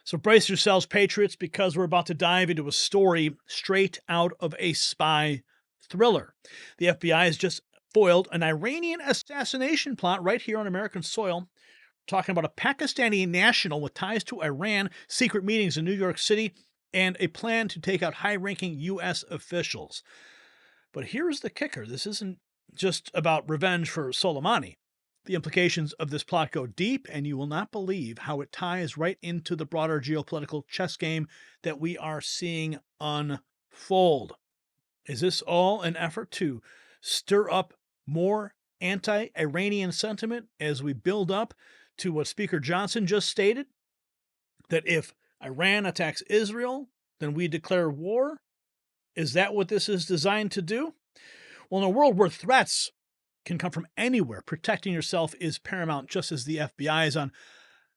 So brace yourselves, patriots, because we're about to dive into a story straight out of a spy thriller. The FBI has just foiled an Iranian assassination plot right here on American soil. We're talking about a Pakistani national with ties to Iran, secret meetings in New York City, and a plan to take out high-ranking U.S. officials. But here's the kicker. This isn't just about revenge for Soleimani. The implications of this plot go deep, and you will not believe how it ties right into the broader geopolitical chess game that we are seeing unfold. Is this all an effort to stir up more anti-Iranian sentiment as we build up to what Speaker Johnson just stated? That if Iran attacks Israel, then we declare war? Is that what this is designed to do? Well, in a world where threats can come from anywhere, protecting yourself is paramount. Just as the FBI is on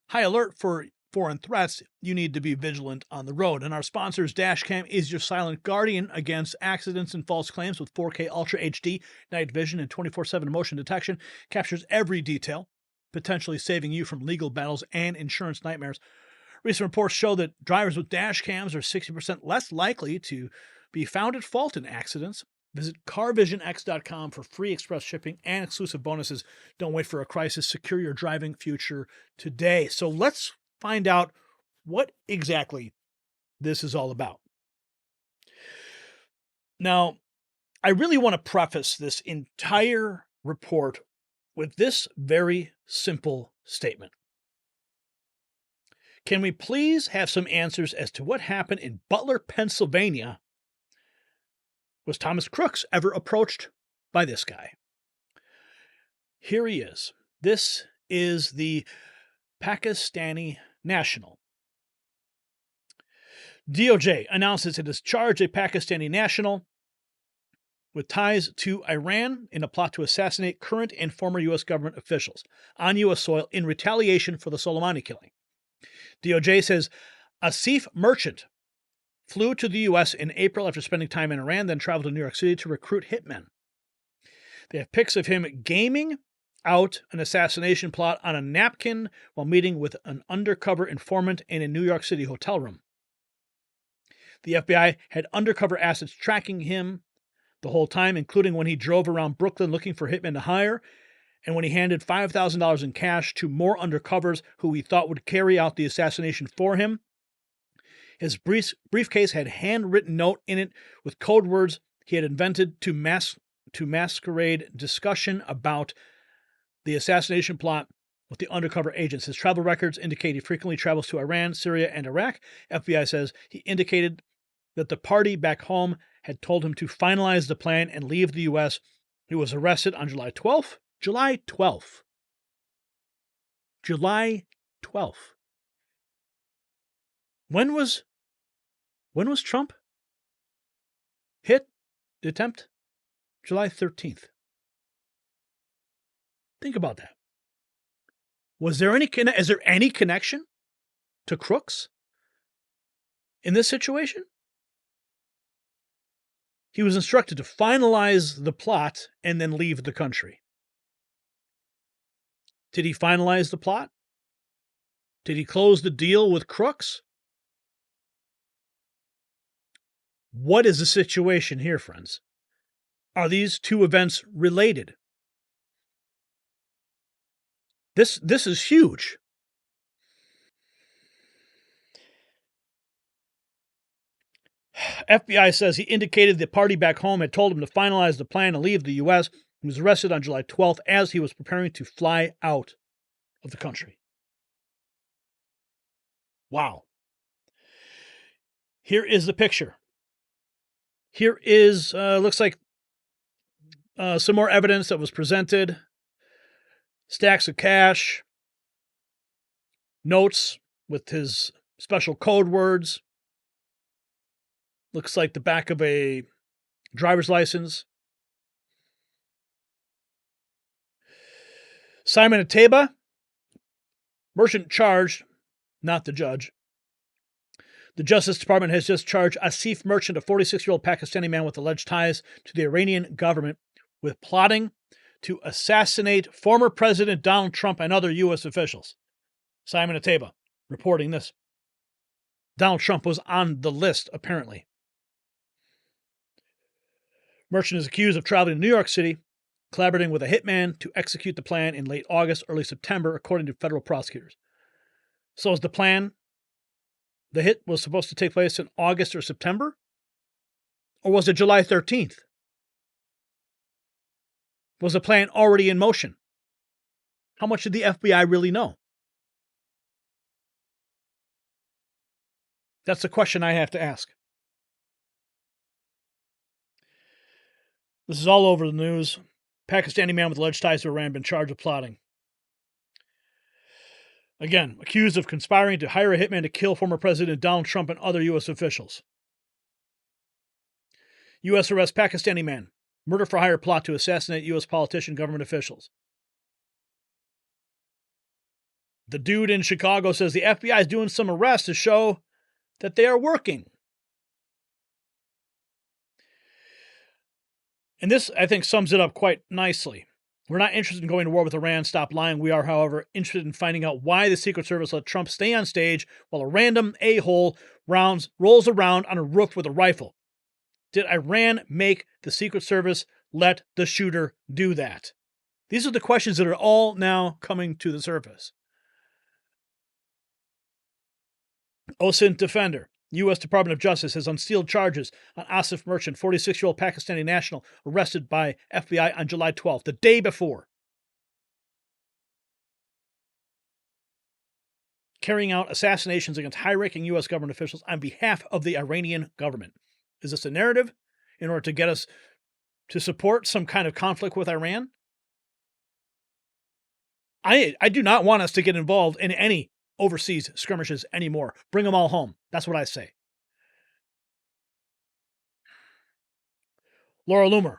high alert for foreign threats, you need to be vigilant on the road. And our sponsors, Dashcam, is your silent guardian against accidents and false claims with 4K Ultra HD night vision and 24/7 motion detection. Captures every detail, potentially saving you from legal battles and insurance nightmares. Recent reports show that drivers with dash cams are 60% less likely to be found at fault in accidents. Visit carvisionx.com for free express shipping and exclusive bonuses. Don't wait for a crisis. Secure your driving future today. So let's find out what exactly this is all about. Now, I really want to preface this entire report with this very simple statement. Can we please have some answers as to what happened in Butler, Pennsylvania? Was Thomas Crooks ever approached by this guy? Here he is. This is the Pakistani national. DOJ announces it has charged a Pakistani national with ties to Iran in a plot to assassinate current and former U.S. government officials on U.S. soil in retaliation for the Soleimani killing. DOJ says Asif Merchant flew to the U.S. in April after spending time in Iran, then traveled to New York City to recruit hitmen. They have pics of him gaming out an assassination plot on a napkin while meeting with an undercover informant in a New York City hotel room. The FBI had undercover assets tracking him the whole time, including when he drove around Brooklyn looking for hitmen to hire, and when he handed $5,000 in cash to more undercovers who he thought would carry out the assassination for him. His briefcase had handwritten note in it with code words he had invented to masquerade discussion about the assassination plot with the undercover agents. His travel records indicate he frequently travels to Iran, Syria, and Iraq. FBI says he indicated that the party back home had told him to finalize the plan and leave the U.S. He was arrested on July 12th. July 12th. July 12th. When was Trump hit? The attempt? July 13th. Think about that. Is there any connection to Crooks in this situation? He was instructed to finalize the plot and then leave the country. Did he finalize the plot? Did he close the deal with Crooks? What is the situation here, friends? Are these two events related? This is huge. FBI says he indicated the party back home had told him to finalize the plan and leave the U.S. He was arrested on July 12th as he was preparing to fly out of the country. Wow. Here is the picture. Here is, looks like some more evidence that was presented. Stacks of cash. Notes with his special code words. Looks like the back of a driver's license. Simon Ateba, merchant charged, not the judge. The Justice Department has just charged Asif Merchant, a 46-year-old Pakistani man with alleged ties to the Iranian government, with plotting to assassinate former President Donald Trump and other U.S. officials. Simon Ateba reporting this. Donald Trump was on the list, apparently. Merchant is accused of traveling to New York City, collaborating with a hitman to execute the plan in late August, early September, according to federal prosecutors. So is the plan, the hit was supposed to take place in August or September? Or was it July 13th? Was the plan already in motion? How much did the FBI really know? That's the question I have to ask. This is all over the news. Pakistani man with alleged ties to Iran been charged with plotting. Again, accused of conspiring to hire a hitman to kill former President Donald Trump and other U.S. officials. U.S. arrests Pakistani man. Murder for hire plot to assassinate U.S. politician, government officials. The dude in Chicago says the FBI is doing some arrests to show that they are working. And this, I think, sums it up quite nicely. We're not interested in going to war with Iran. Stop lying. We are, however, interested in finding out why the Secret Service let Trump stay on stage while a random a-hole rolls around on a roof with a rifle. Did Iran make the Secret Service let the shooter do that? These are the questions that are all now coming to the surface. OSINT Defender. U.S. Department of Justice has unsealed charges on Asif Merchant, 46-year-old Pakistani national, arrested by FBI on July 12th, the day before, carrying out assassinations against high-ranking U.S. government officials on behalf of the Iranian government. Is this a narrative in order to get us to support some kind of conflict with Iran? I do not want us to get involved in any overseas skirmishes anymore. Bring them all home. That's what I say. Laura Loomer.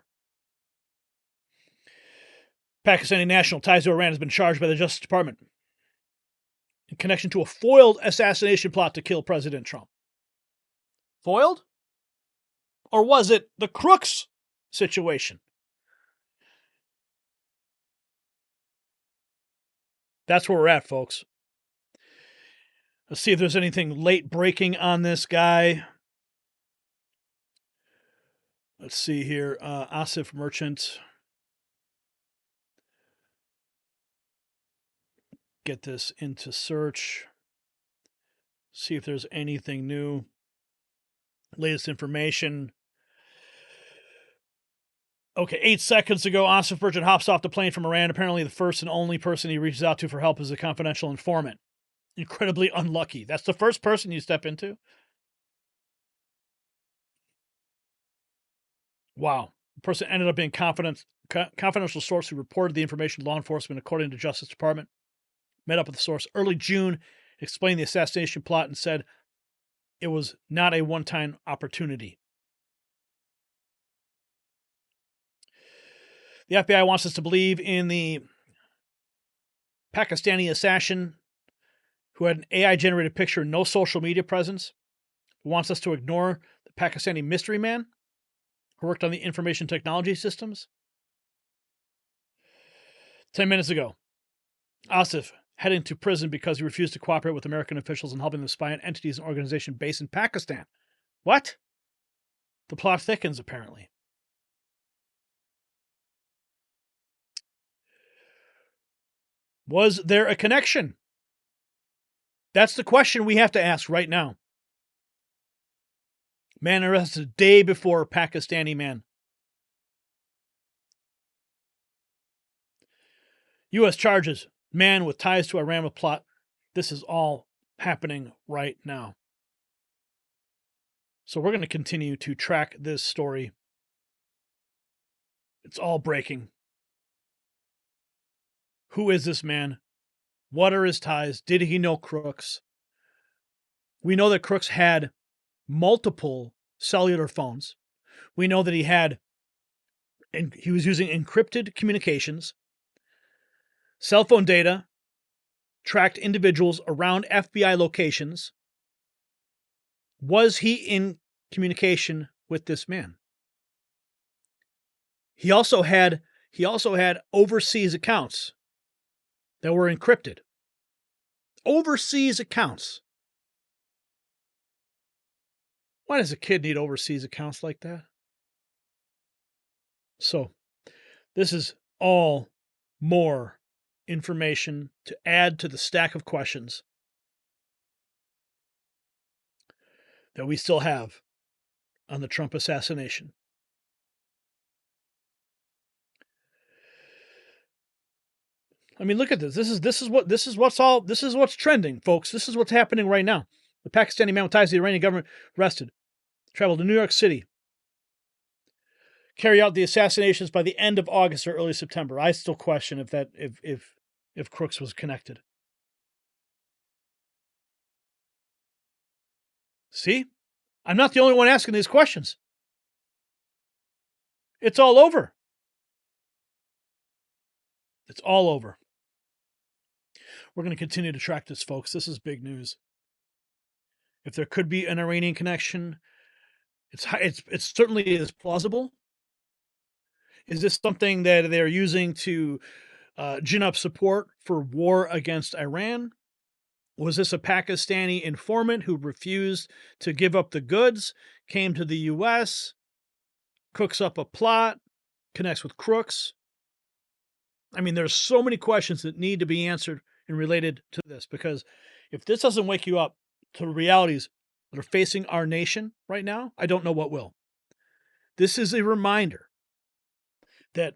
Pakistani national ties to Iran has been charged by the Justice Department in connection to a foiled assassination plot to kill President Trump. Foiled? Or was it the crooks situation? That's where we're at, folks. Let's see if there's anything late breaking on this guy. Let's see here. Asif Merchant. Get this into search. See if there's anything new. Latest information. Okay, 8 seconds ago, Asif Merchant hops off the plane from Iran. Apparently, the first and only person he reaches out to for help is a confidential informant. Incredibly unlucky. That's the first person you step into? Wow. The person ended up being confidential source who reported the information to law enforcement, according to Justice Department. Met up with the source early June, explained the assassination plot, and said it was not a one-time opportunity. The FBI wants us to believe in the Pakistani assassin who had an AI-generated picture and no social media presence, who wants us to ignore the Pakistani mystery man who worked on the information technology systems. 10 minutes ago, Asif heading to prison because he refused to cooperate with American officials in helping them spy on entities and organizations based in Pakistan. What? The plot thickens, apparently. Was there a connection? That's the question we have to ask right now. Man arrested a day before Pakistani man. U.S. charges man with ties to Iran with plot. This is all happening right now. So we're going to continue to track this story. It's all breaking. Who is this man? What are his ties? Did he know crooks? We know that Crooks had multiple cellular phones. We know that he was using encrypted communications. Cell phone data tracked individuals around FBI locations. Was he in communication with this man? He also had overseas accounts that were encrypted. Overseas accounts. Why does a kid need overseas accounts like that? So, this is all more information to add to the stack of questions that we still have on the Trump assassination. I mean, look at this. This is what's trending, folks. This is what's happening right now. The Pakistani man with ties to the Iranian government arrested, traveled to New York City, carry out the assassinations by the end of August or early September. I still question if Crooks was connected. See? I'm not the only one asking these questions. It's all over. It's all over. We're going to continue to track this, folks. This is big news. If there could be an Iranian connection, it's certainly is plausible. Is this something that they're using to gin up support for war against Iran? Was this a Pakistani informant who refused to give up the goods, came to the U.S., cooks up a plot, connects with crooks? I mean, there's so many questions that need to be answered and related to this, because if this doesn't wake you up to the realities that are facing our nation right now, I don't know what will. This is a reminder that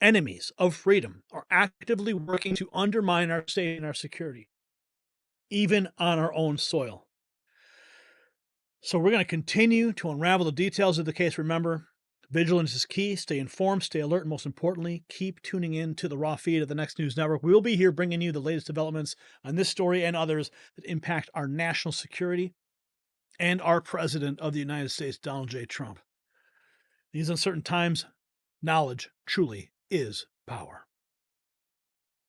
enemies of freedom are actively working to undermine our state and our security, even on our own soil. So we're going to continue to unravel the details of the case. Remember, vigilance is key. Stay informed, stay alert, and most importantly, keep tuning in to the raw feed of the Next News Network. We'll be here bringing you the latest developments on this story and others that impact our national security and our President of the United States, Donald J. Trump. These uncertain times, knowledge truly is power.